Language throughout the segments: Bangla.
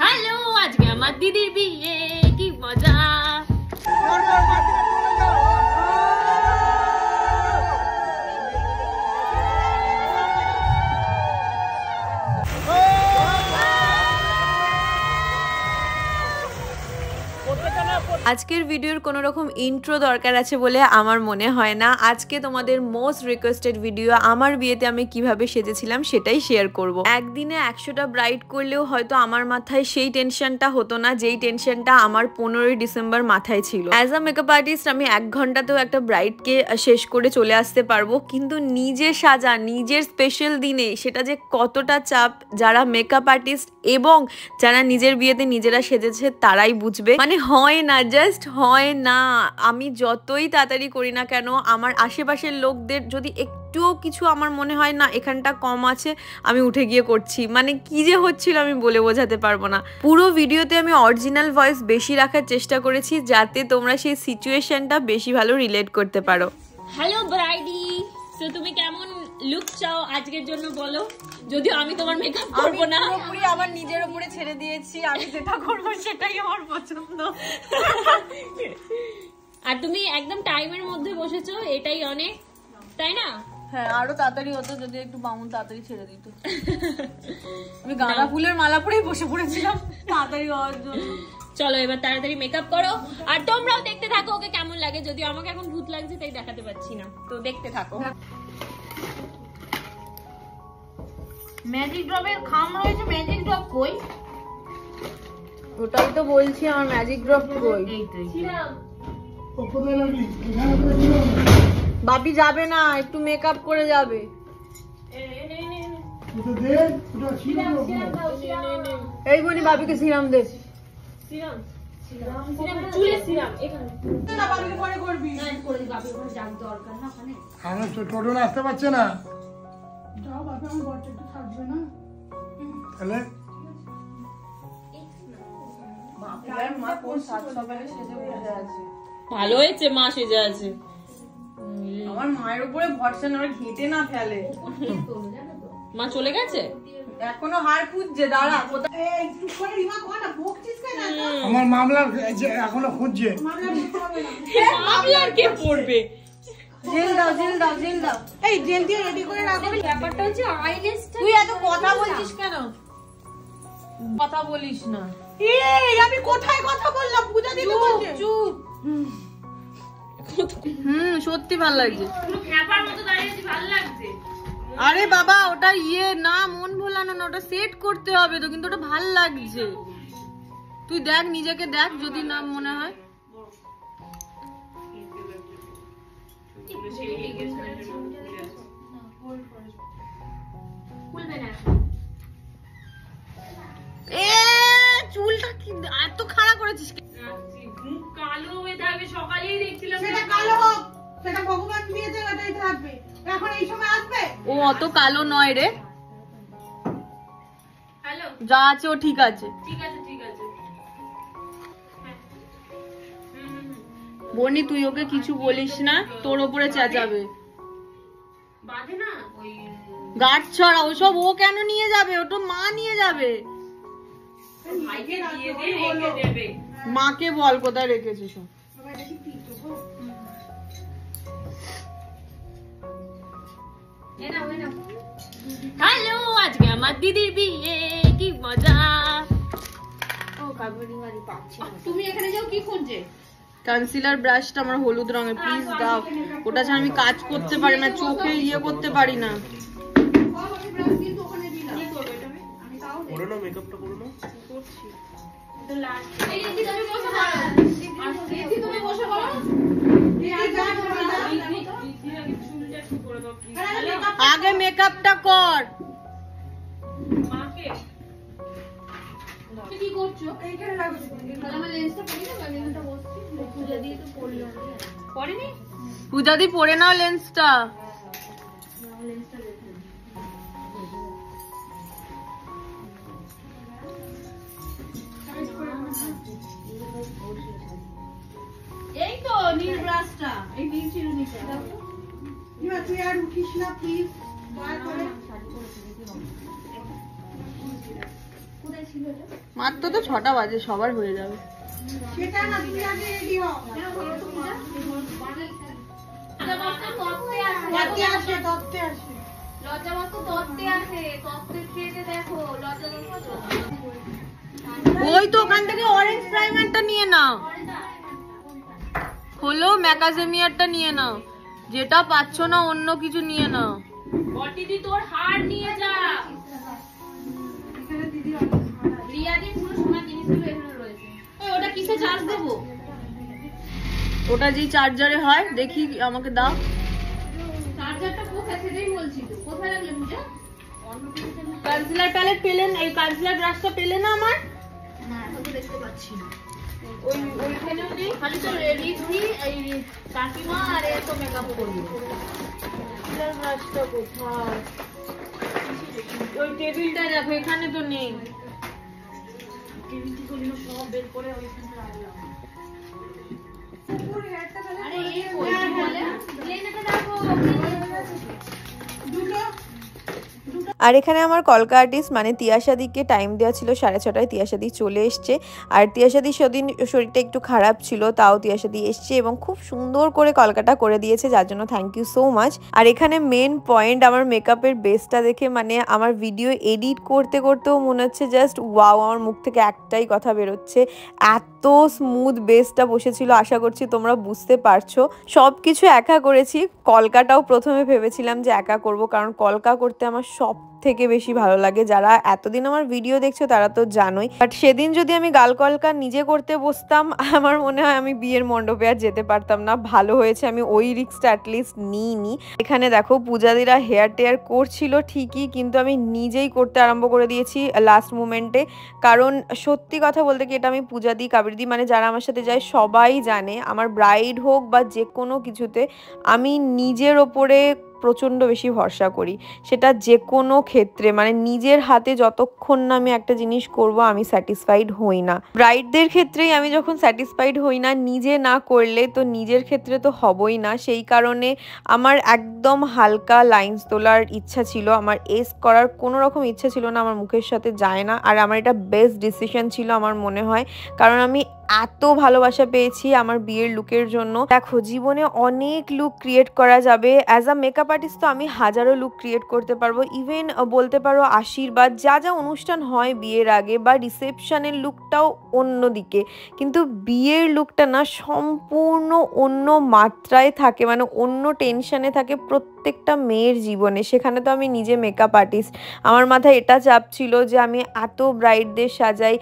হ্যালো, আজকে আমার দিদির বিয়ে, কি মজা। আজকের ভিডিওর কোনো রকম ইন্ট্রো দরকার আছে বলে আমার মনে হয় না। আজকে তোমাদের মোস্ট রিকোয়েস্টেড ভিডিও আমার বিয়েতে আমি কিভাবে সেজেছিলাম সেটাই শেয়ার করব। একদিনে 100টা ব্রাইড করলেও হয়তো আমার মাথায় সেই টেনশনটা হতো না যেই টেনশনটা আমার 15ই ডিসেম্বর মাথায় ছিল। অ্যাজ আ মেকআপ আর্টিস্ট আমি 1 ঘন্টাতেও একটা ব্রাইডকে শেষ করে চলে আসতে পারবো, কিন্তু নিজে সাজা নিজের স্পেশাল দিনে সেটা যে কতটা চাপ যারা মেকআপ আর্টিস্ট এবং যারা নিজের বিয়েতে নিজেরা সেজেছে তারাই বুঝবে। মানে হয় না, জাস্ট হয় না। আমি যতই তাড়াতাড়ি করি না কেন, আমার আশেপাশের লোকদের যদি একটুও কিছু আমার মনে হয় না এখানটা কম আছে, আমি উঠে গিয়ে করছি। মানে কি যে হচ্ছিল আমি বলে বোঝাতে পারবো না। পুরো ভিডিওতে আমি অরিজিনাল ভয়েস বেশি রাখার চেষ্টা করেছি যাতে তোমরা সেই সিচুয়েশনটা বেশি ভালো রিলেট করতে পারো। হ্যালো ব্রাইডি, তো তুমি কেমন লুক চাও আজকের জন্য বলো, যদিও আমি তোমার মেকআপ করব না। পুরোপুরি আমার নিজের উপরে ছেড়ে দিয়েছি, আমি যেটা করব সেটাই আমার পছন্দ। আর তুমি একদম টাইমের মধ্যে বসেছো, এটাই অনেক, তাই না? হ্যাঁ, আরো তাড়াতাড়ি হতো যদি একটু বামুন তাড়াতাড়ি ছেড়ে দিত। আমি গাঁদা ফুলের মালা পরেই বসে পড়েছিলাম তাড়াতাড়ি হওয়ার জন্য। চলো এবার তাড়াতাড়ি মেকআপ করো, আর তোমরাও দেখতে থাকো ওকে কেমন লাগে। যদিও আমাকে এখন ভূত লাগছে তাই দেখাতে পাচ্ছি না, তো দেখতে থাকো। ম্যাজিক ড্রপের খাম রয়েছে, ম্যাজিক ড্রপ কই? ওটাই তো বলছি, আমার ম্যাজিক ড্রপ কই? বাপি যাবে না, একটু মেকআপ করে যাবে। এই বলি বাপিকে সিরাম দে। টোটো আসতে পারছে না, তাহলে ভালো হয়েছে, মা সেজে আছে। আমার মায়ের উপরে ভরসা না, ঘেটে না ফেলে। মা চলে গেছে, এখনো হার খুঁজছে। দাঁড়া, আমার মামলার এখনো খুঁজছে। মামলার কে পড়বে? জেল দাও, জেল দাও, জেল দাও। এই জেল দিয়ে রেডি করে রাখো। ব্যাপারটা হচ্ছে আইলেসটা। তুই এত কথা বলছিস কেন? কথা বলিস না। এই আমি কোথায় কথা বললাম? পূজা দিতে বলছে। চুপ। সত্যি ভালো লাগছে। পুরো খ্যাপার মতো দাঁড়িয়ে আছি, ভালো লাগছে। আরে বাবা, ওটা ইয়ে না, মন ভোলানো না, ওটা সেট করতে হবে তো, কিন্তু ওটা ভাল লাগছে। তুই দেখ, নিজেকে দেখ, যদি না মনে হয়। চুলটা কি এত খাড়া করেছিস? কালো হয়ে থাকবে, সকালেই দেখছিলাম। সেটা কালো হোক, সেটা ভগবান দিয়েছে, ওটাই থাকবে। এখন এই সময় আসবে? ও অত কালো নয় রে, হ্যালো, যা আছে ও ঠিক আছে। ঠিক আছে, ঠিক আছে। বনি, তুই ওকে কিছু বলিস না, তোর ওপরে চেঁচাবে। বাঁধে না ওই গাছ ছড়া, ওসব ও কেন নিয়ে যাবে? ওটা মা নিয়ে যাবে। ভাইকে দিয়ে দে, রেখে দেবে। মাকে বল কোথায় রেখেছিস সব। হ্যালো, আজকে আমার দিদির বিয়ে, কি মজা। তুমি এখানে যাও, কি খুঁজছে? কনসিলার ব্রাশটা আমার হলুদ রঙের, প্লিজ দাও। ওটা ছাড়া আমি কাজ করতে পারি না, চোখে ইয়ে করতে পারি না। আগে মেকআপটা কর। কি করছো? এইখানে রাখো। আমার লেন্সটা পরি না, লেন্সটা বসছি। পূজা দিয়ে তো পড়লো। পড়েনি? পূজা দি পরে নাও লেন্সটা। এই তো নীল ব্রাশটা, এই নীল চিরুনিটা। তুই আর উঠিস না প্লিজ, দয়া করে। মাত্র তো 6টা বাজে, সবার হয়ে যাবে। ওই তো ওখান থেকে অরেঞ্জ প্রাইমারটা নিয়ে নাও, হলো ম্যাকাডেমিয়ারটা নিয়ে নাও, যেটা পাচ্ছ না অন্য কিছু নিয়ে নাও। বটিদি তোর হার নিয়ে যা। রিয়াদি পুরো সোনার জিনিসগুলো এখানে রয়েছে। ওটা কিসে চার্জ দেবো? ওটা যেই চার্জারে হয়, দেখি আমাকে দাও। চার্জারটা কোথায় সেটাই বলছি তো। কোথায় লাগলে পূজা? কনসিলার প্যালেট পেলেন, এই কনসিলার ব্রাশটা পেলে না আমার? না এখন তো দেখতে পাচ্ছি না। ওইখানেও নেই। খালি তো রিদ্ধি এই কাকিমা আর এ তো মেকআপ করবে। কনসিলার ব্রাশটা কোথায়? ওই টেবিলটা দেখো, এখানে তো নেই। সব বের করে ওইখানে রাখলাম। আরে এই বলে প্লেনটা রাখো। আর এখানে আমার কলকা আর্টিস্ট মানে তিয়াশাদিকে টাইম দেওয়া ছিল 6:30টায়। তিয়াশাদি চলে এসছে, আর তিয়াশাদি সেদিন শরীরটা একটু খারাপ ছিল, তাও তিয়াশাদি এসছে এবং খুব সুন্দর করে কলকাটা করে দিয়েছে, যার জন্য থ্যাংক ইউ সো মাচ। আর এখানে মেন পয়েন্ট আমার মেকআপের বেসটা দেখে, মানে আমার ভিডিও এডিট করতে করতেও মনে হচ্ছে জাস্ট ওয়াও, আমার মুখ থেকে একটাই কথা বেরোচ্ছে, এত স্মুথ বেসটা বসেছিল। আশা করছি তোমরা বুঝতে পারছো। সব কিছু একা করেছি, কলকাটাও প্রথমে ভেবেছিলাম যে একা করব, কারণ কলকা করতে আমার সব থেকে বেশি ভালো লাগে। যারা এতদিন আমার ভিডিও দেখছো তারা তো জানোই, বাট সেদিন যদি আমি গাল কলকা নিজে করতে বসতাম, আমার মনে হয় আমি বিয়ের মণ্ডপে আর যেতে পারতাম না। ভালো হয়েছে আমি ওই রিস্কটা অ্যাটলিস্ট নিইনি। এখানে দেখো পূজাদিরা হেয়ার টেয়ার করছিল ঠিকই, কিন্তু আমি নিজেই করতে আরম্ভ করে দিয়েছি লাস্ট মোমেন্টে। কারণ সত্যি কথা বলতে কি, এটা আমি পূজাদি কাবেরদি মানে যারা আমার সাথে যায় সবাই জানে, আমার ব্রাইড হোক বা যে কোনো কিছুতে আমি নিজের ওপরে প্রচণ্ড বেশি ভরসা করি, সেটা যে কোনো ক্ষেত্রে। মানে নিজের হাতে যতক্ষণ না আমি একটা জিনিস করব আমি স্যাটিসফাইড হই না। ব্রাইডদের ক্ষেত্রেই আমি যখন স্যাটিসফাইড হই না নিজে না করলে, তো নিজের ক্ষেত্রে তো হবই না। সেই কারণে আমার একদম হালকা লাইন্স তোলার ইচ্ছা ছিল, আমার এস করার কোনো রকম ইচ্ছা ছিল না, আমার মুখের সাথে যায় না। আর আমার এটা বেস্ট ডিসিশন ছিল আমার মনে হয়, কারণ আমি এত ভালোবাসা পেয়েছি আমার বিয়ের লুকের জন্য। দেখো জীবনে অনেক লুক ক্রিয়েট করা যাবে, অ্যাজ আ মেকআপ আর্টিস্ট তো আমি হাজারো লুক ক্রিয়েট করতে পারবো। ইভেন বলতে পারো আশীর্বাদ, যা যা অনুষ্ঠান হয় বিয়ের আগে বা রিসেপশনের লুকটাও অন্যদিকে, কিন্তু বিয়ের লুকটা না সম্পূর্ণ অন্য মাত্রায় থাকে, মানে অন্য টেনশনে থাকে প্রত্যেকটা মেয়ের জীবনে। সেখানে তো আমি নিজে মেকআপ আর্টিস্ট, আমার মাথায় এটা চাপ ছিল যে আমি এত ব্রাইডদের সাজাই,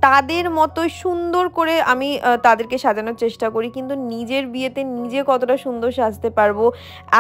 তাদের মতোই সুন্দর করে আমি তাদেরকে সাজানোর চেষ্টা করি, কিন্তু নিজের বিয়েতে নিজে কতটা সুন্দর সাজতে পারবো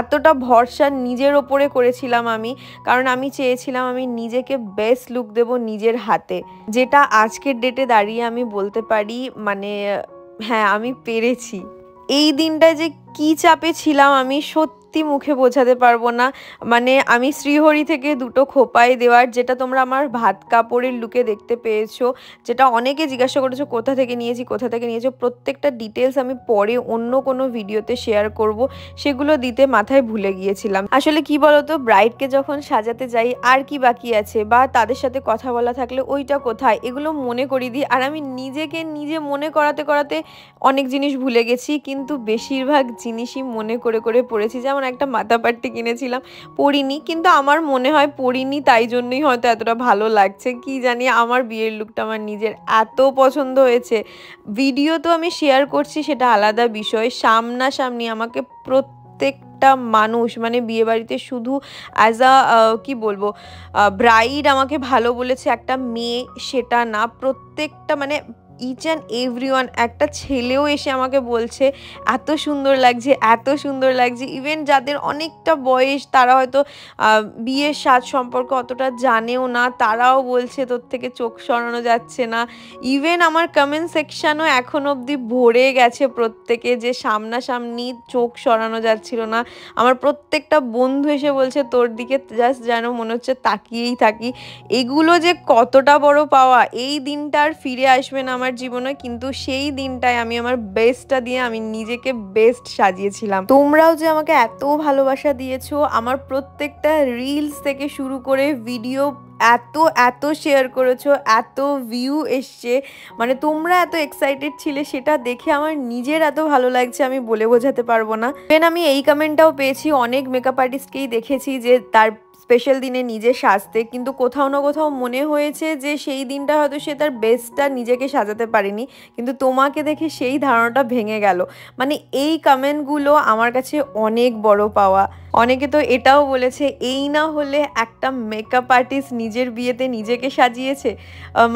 এতটা ভরসা নিজের ওপরে করেছিলাম আমি। কারণ আমি চেয়েছিলাম আমি নিজেকে বেস্ট লুক দেব নিজের হাতে, যেটা আজকের ডেটে দাঁড়িয়ে আমি বলতে পারি মানে হ্যাঁ আমি পেরেছি। এই দিনটায় যে কি চাপে ছিলাম আমি সত্যি মুখে বোঝাতে পারবো না। মানে আমি শ্রীহরি থেকে 2টো খোপাই দেওয়ার, যেটা তোমরা আমার ভাত কাপড়ের লুকে দেখতে পেয়েছো, যেটা অনেকে জিজ্ঞাসা করেছো কোথা থেকে নিয়েছো, প্রত্যেকটা ডিটেলস আমি পরে অন্য কোনো ভিডিওতে শেয়ার করব, সেগুলো দিতে মাথায় ভুলে গিয়েছিলাম। আসলে কি বলতো, ব্রাইডকে যখন সাজাতে যাই আর কি বাকি আছে, বা তাদের সাথে কথা বলা থাকলে ওইটা কোথায়, এগুলো মনে করিয়ে দিই। আর আমি নিজেকে নিজে মনে করাতে করাতে অনেক জিনিস ভুলে গেছি, কিন্তু বেশিরভাগ জিনিসই মনে করে করে পড়েছি। যেমন একটা মাথাপাট্টি কিনেছিলাম, পরিনি, কিন্তু আমার মনে হয় পরিনি তাই জন্যই হয়তো এতটা ভালো লাগছে, কি জানি। আমার বিয়ের লুকটা আমার নিজের এত পছন্দ হয়েছে। ভিডিও তো আমি শেয়ার করছি সেটা আলাদা বিষয়, সামনাসামনি আমাকে প্রত্যেকটা মানুষ মানে বিয়েবাড়িতে শুধু অ্যাজ আ কি বলবো ব্রাইড আমাকে ভালো বলেছে একটা মেয়ে সেটা না, প্রত্যেকটা মানে ইচ অ্যান্ড এভরিওয়ান, একটা ছেলেও এসে আমাকে বলছে এত সুন্দর লাগছে। ইভেন যাদের অনেকটা বয়স, তারা হয়তো বিয়ের সাজ সম্পর্কে অতটা জানেও না, তারাও বলছে তোর থেকে চোখ সরানো যাচ্ছে না। ইভেন আমার কমেন্ট সেকশানও এখন অবধি ভরে গেছে প্রত্যেকে, যে সামনাসামনি চোখ সরানো যাচ্ছিল না। আমার প্রত্যেকটা বন্ধু এসে বলছে তোর দিকে জাস্ট যেন মনে হচ্ছে তাকিয়েই থাকি। এগুলো যে কতটা বড় পাওয়া, এই দিনটা আর ফিরে আসবে না আমার জীবনে, কিন্তু সেই দিনটায় আমি আমার বেস্টটা দিয়ে আমি নিজেকে বেস্ট সাজিয়েছিলাম। তোমরাও যে আমাকে এত ভালোবাসা দিয়েছো, আমার প্রত্যেকটা রিলস থেকে শুরু করে ভিডিও এত এত শেয়ার করেছো, এত ভিউ এসছে, মানে তোমরা এত এক্সাইটেড ছিলে, সেটা দেখে আমার নিজের এত ভালো লাগছে আমি বলে বোঝাতে পারবো না। দেন আমি এই কমেন্টটাও পেয়েছি, অনেক মেকআপ আর্টিস্টকেই দেখেছি যে তার স্পেশাল দিনে নিজে সাজতে, কিন্তু কোথাও না কোথাও মনে হয়েছে যে সেই দিনটা হয়তো সে তার বেস্টটা নিজেকে সাজাতে পারেনি, কিন্তু তোমাকে দেখে সেই ধারণাটা ভেঙে গেল। মানে এই কমেন্টগুলো আমার কাছে অনেক বড় পাওয়া। অনেকে তো এটাও বলেছে এই না হলে একটা মেকআপ আর্টিস্ট নিজের বিয়েতে নিজেকে সাজিয়েছে।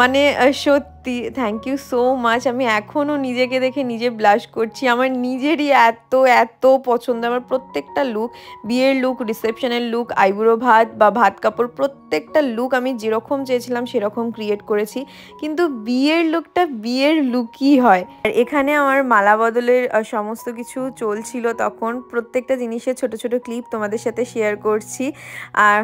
মানে সত্যি থ্যাংক ইউ সো মাচ। আমি এখনও নিজেকে দেখে নিজে ব্লাশ করছি। আমার নিজেরই এত এত পছন্দ আমার প্রত্যেকটা লুক, বিয়ের লুক, রিসেপশনের লুক, আইবুড়ো ভাত বা ভাত কাপড়, প্রত্যেকটা লুক আমি যেরকম চেয়েছিলাম সেরকম ক্রিয়েট করেছি। কিন্তু বিয়ের লুকটা বিয়ের লুকই হয়। আর এখানে আমার মালা বদলের সমস্ত কিছু চলছিল তখন, প্রত্যেকটা জিনিসের ছোট ছোট ক্লিপ তোমাদের সাথে শেয়ার করছি। আর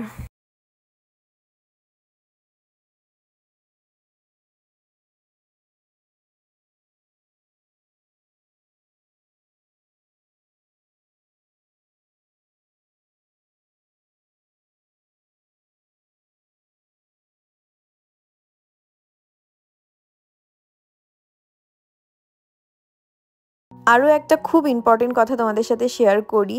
আরও একটা খুব ইম্পর্টেন্ট কথা তোমাদের সাথে শেয়ার করি।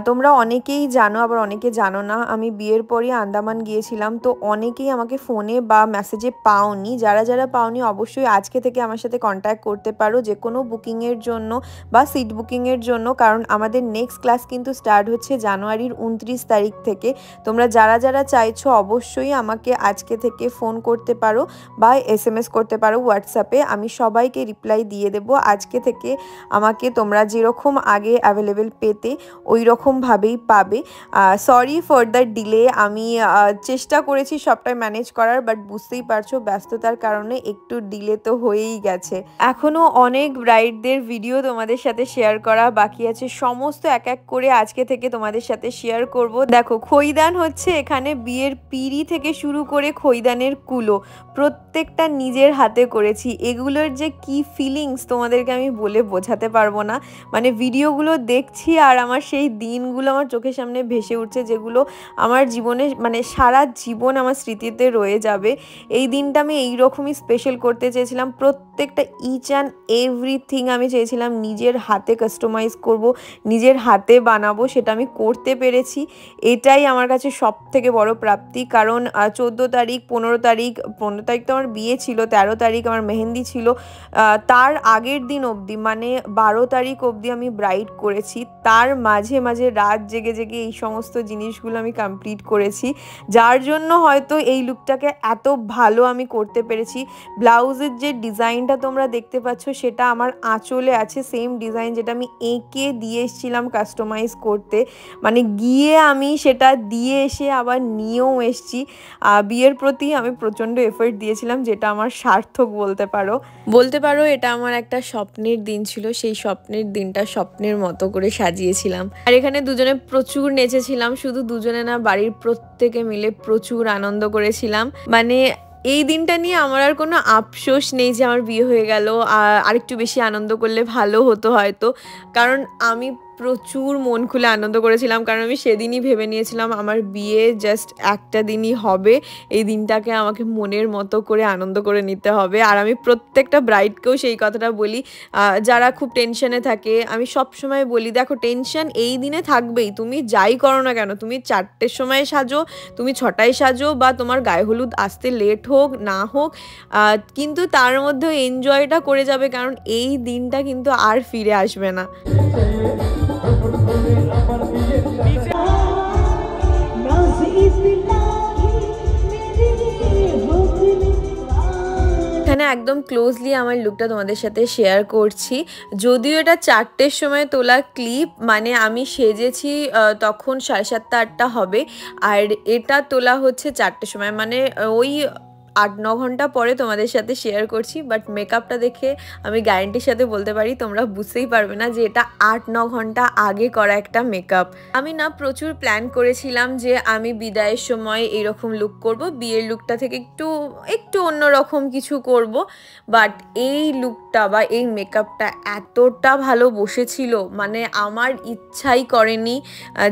তোমরা অনেকেই জানো, আবার অনেকে জানো না, আমি বিয়ের পরই আন্দামান গিয়েছিলাম। তো অনেকেই আমাকে ফোনে বা মেসেজে পাওনি। যারা যারা পাওনি অবশ্যই আজকে থেকে আমার সাথে কন্ট্যাক্ট করতে পারো যে কোনো বুকিংয়ের জন্য বা সিট বুকিংয়ের জন্য, কারণ আমাদের নেক্সট ক্লাস কিন্তু স্টার্ট হচ্ছে জানুয়ারির 29 তারিখ থেকে। তোমরা যারা যারা চাইছো অবশ্যই আমাকে আজকে থেকে ফোন করতে পারো বা SMS করতে পারো হোয়াটসঅ্যাপে, আমি সবাইকে রিপ্লাই দিয়ে দেবো। আজকে থেকে আমাকে তোমরা যেরকম আগে অ্যাভেলেবেল পেতে ওই রকমভাবেই পাবে। সরি ফর দ্য ডিলে, আমি চেষ্টা করেছি সবটাই ম্যানেজ করার, বাট বুঝতেই পারছো ব্যস্ততার কারণে একটু ডিলে তো হয়েই গেছে। এখনও অনেক ব্রাইডদের ভিডিও তোমাদের সাথে শেয়ার করা বাকি আছে, সমস্ত এক এক করে আজকে থেকে তোমাদের সাথে শেয়ার করব। দেখো খৈদান হচ্ছে এখানে, বিয়ের পিঁড়ি থেকে শুরু করে খৈদানের কুলো প্রত্যেকটা নিজের হাতে করেছি। এগুলোর যে কি ফিলিংস তোমাদেরকে আমি বলে বোঝাতে পারবো না। মানে ভিডিওগুলো দেখছি আর আমার সেই দিনগুলো আমার চোখের সামনে ভেসে উঠছে, যেগুলো আমার জীবনে মানে সারা জীবন আমার স্মৃতিতে রয়ে যাবে। এই দিনটা আমি এইরকমই স্পেশাল করতে চেয়েছিলাম। প্রত্যেকটা ইচ অ্যান্ড এভরিথিং আমি চেয়েছিলাম নিজের হাতে কাস্টমাইজ করব, নিজের হাতে বানাবো, সেটা আমি করতে পেরেছি। এটাই আমার কাছে সব থেকে বড় প্রাপ্তি। কারণ 14 তারিখ 15 তারিখ তো আমার বিয়ে ছিল, 13 তারিখ আমার মেহেন্দি ছিল, তার আগের দিন অবধি মানে 12 তারিখ অবধি আমি ব্রাইড করেছি। তার মাঝে মাঝে রাত জেগে জেগে এই সমস্ত জিনিসগুলো আমি কমপ্লিট করেছি, যার জন্য হয়তো এই লুকটাকে এত ভালো আমি করতে পেরেছি। ব্লাউজের যে ডিজাইনটা তোমরা দেখতে পাচ্ছ সেটা আমার আঁচলে আছে, সেম ডিজাইন যেটা আমি এঁকে দিয়ে এসেছিলাম কাস্টমাইজ করতে। মানে গিয়ে আমি সেটা দিয়ে এসে আবার নিয়েও এসেছি। বিয়ের প্রতি আমি প্রচণ্ড এফোর্ট দিয়েছিলাম, যেটা আমার সার্থক বলতে পারো। এটা আমার একটা স্বপ্নের দিন ছিল, সেই স্বপ্নের দিনটা স্বপ্নের মতো করে সাজিয়েছিলাম। আর এখানে দুজনে প্রচুর নেচেছিলাম, শুধু দুজনে না বাড়ির প্রত্যেকে মিলে প্রচুর আনন্দ করেছিলাম। মানে এই দিনটা নিয়ে আমার আর কোনো আফসোস নেই যে আমার বিয়ে হয়ে গেল, আরেকটু বেশি আনন্দ করলে ভালো হতো হয়তো। কারণ আমি প্রচুর মন খুলে আনন্দ করেছিলাম, কারণ আমি সেদিনই ভেবে নিয়েছিলাম আমার বিয়ে জাস্ট একটা দিনই হবে, এই দিনটাকে আমাকে মনের মতো করে আনন্দ করে নিতে হবে। আর আমি প্রত্যেকটা ব্রাইডকেও সেই কথাটা বলি, যারা খুব টেনশনে থাকে। আমি সব সময় বলি দেখো টেনশন এই দিনে থাকবেই, তুমি যাই করো না কেন, তুমি 4টের সময় সাজো, তুমি 6টায় সাজো, বা তোমার গায়ে হলুদ আসতে লেট হোক না হোক, কিন্তু তার মধ্যেও এনজয়টা করে যাবে, কারণ এই দিনটা কিন্তু আর ফিরে আসবে না। এখানে একদম ক্লোজলি আমার লুকটা তোমাদের সাথে শেয়ার করছি। যদিও এটা 4টের সময় তোলা ক্লিপ, মানে আমি সেজেছি তখন 7:30 8টা হবে, আর এটা তোলা হচ্ছে 4টের সময়, মানে ওই 8-9 ঘন্টা পরে তোমাদের সাথে শেয়ার করছি, বাট মেকআপটা দেখে আমি গ্যারেন্টির সাথে বলতে পারি তোমরা বুঝতেই পারবে না যে এটা 8-9 ঘন্টা আগে করা একটা মেকআপ। আমি না প্রচুর প্ল্যান করেছিলাম যে আমি বিদায়ের সময় এইরকম লুক করব, বিয়ের লুকটা থেকে একটু অন্যরকম কিছু করব, বাট এই লুকটা বা এই মেকআপটা এতটা ভালো বসেছিল, মানে আমার ইচ্ছাই করেনি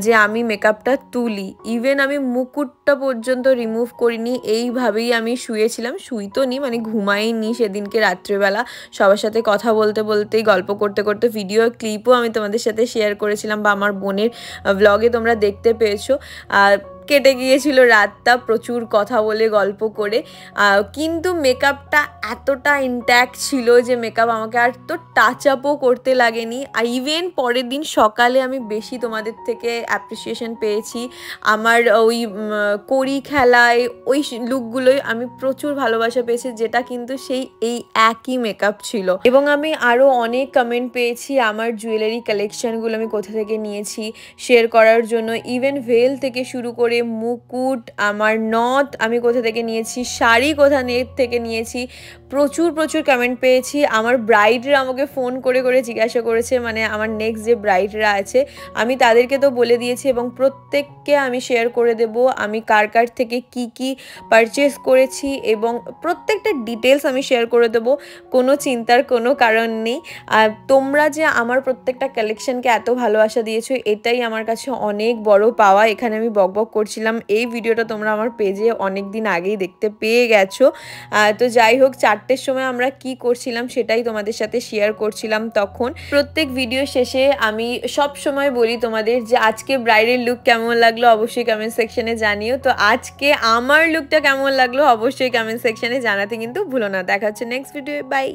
যে আমি মেকআপটা তুলি। ইভেন আমি মুকুটটা পর্যন্ত রিমুভ করিনি, এইভাবেই আমি শুয়েছিলাম। শুই তো নি, মানে ঘুমাইনি সেদিনকে রাত্রেবেলা। সবার সাথে কথা বলতে বলতেই, গল্প করতে করতে ভিডিও ক্লিপও আমি তোমাদের সাথে শেয়ার করেছিলাম বা আমার বোনের ব্লগে তোমরা দেখতে পেয়েছো। কেটে গিয়েছিল রাতটা প্রচুর কথা বলে গল্প করে, কিন্তু মেকআপটা এতটা ইনট্যাক্ট ছিল যে মেকআপ আমাকে আর তো টাচ আপও করতে লাগেনি। ইভেন পরের দিন সকালে আমি বেশি তোমাদের থেকে অ্যাপ্রিসিয়েশন পেয়েছি। আমার ওই কড়ি খেলায় ওই লুকগুলোই আমি প্রচুর ভালোবাসা পেয়েছি, যেটা কিন্তু এই একই মেকআপ ছিল। এবং আমি আরও অনেক কমেন্ট পেয়েছি আমার জুয়েলারি কালেকশানগুলো আমি কোথা থেকে নিয়েছি শেয়ার করার জন্য। ইভেন ভেল থেকে শুরু করে মুকুট, আমার নথ আমি কোথা থেকে নিয়েছি, শাড়ি কোথা থেকে নিয়েছি, প্রচুর কমেন্ট পেয়েছি। আমার ব্রাইডরা আমাকে ফোন করে জিজ্ঞাসা করেছে, মানে আমার নেক্সট যে ব্রাইডরা আছে আমি তাদেরকে তো বলে দিয়েছি এবং প্রত্যেককে আমি শেয়ার করে দেব আমি কার থেকে কি পারচেস করেছি এবং প্রত্যেকটা ডিটেলস আমি শেয়ার করে দেবো। কোনো চিন্তার কোনো কারণ নেই। আর তোমরা যে আমার প্রত্যেকটা কালেকশনকে এত ভালোবাসা দিয়েছো, এটাই আমার কাছে অনেক বড় পাওয়া। এখানে আমি বকবক করছিলাম, এই ভিডিওটা তোমরা আমার পেজে অনেক দিন আগেই দেখতে পেয়ে গেছো। তো যাই হোক, 4টের সময় আমরা কি করছিলাম সেটাই তোমাদের সাথে শেয়ার করছিলাম। তখন প্রত্যেক ভিডিও শেষে আমি সব সময় বলি তোমাদের যে আজকে ব্রাইডের লুক কেমন লাগলো অবশ্যই কমেন্ট সেকশনে জানিও। তো আজকে আমার লুকটা কেমন লাগলো অবশ্যই কমেন্ট সেকশনে জানাতে কিন্তু ভুলো না। দেখা হচ্ছে নেক্সট ভিডিও, বাই।